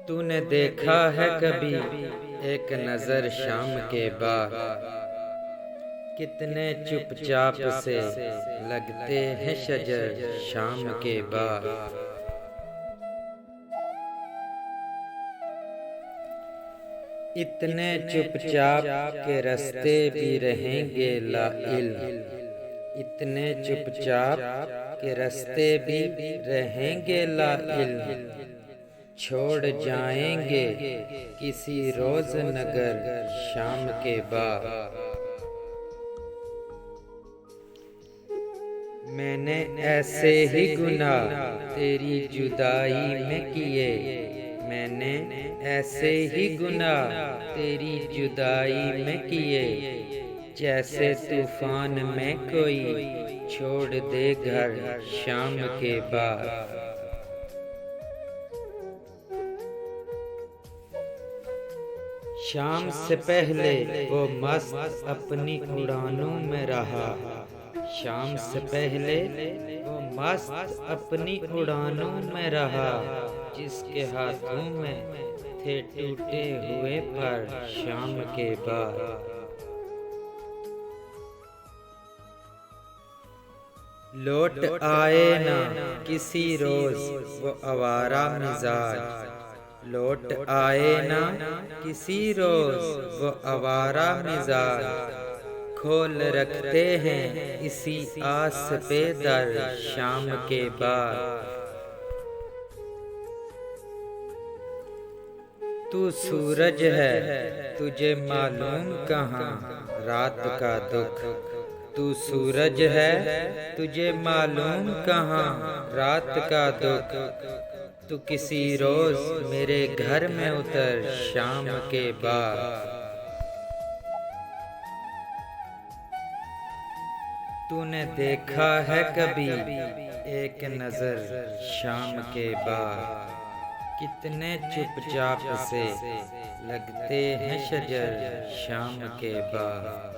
तूने देखा है कभी एक नजर शाम के बाद, कितने चुपचाप से लगते हैं शजर शाम के बाद। इतने चुपचाप के रास्ते भी रहेंगे लाइल्म, इतने चुपचाप के रास्ते भी रहेंगे लाइल्म। छोड़ जाएंगे किसी रोज नगर शाम के बाद। मैंने ऐसे ही गुनाह तेरी जुदाई में किए, मैंने ऐसे ही गुनाह तेरी जुदाई में किए। जैसे तूफान में कोई छोड़ दे घर शाम के बाद। शाम से पहले वो मस्त अपनी उड़ानों में रहा, शाम से पहले वो मस्त अपनी उड़ानों में रहा। जिसके हाथों में थे टूटे हुए पर शाम के बाद। लौट आए ना किसी रोज वो आवारा मिजाज, लौट आए ना किसी रोज वो आवारा मिजाज। खोल रखते हैं इसी आस पे दर शाम के बाद। तू सूरज है तुझे मालूम कहाँ रात का दुख, तू सूरज है तुझे मालूम कहाँ रात का दुख। तू किसी रोज मेरे घर में उतर शाम के बाद। तूने देखा है कभी एक नजर शाम के बाद, कितने चुपचाप से लगते हैं शजर शाम के बाद।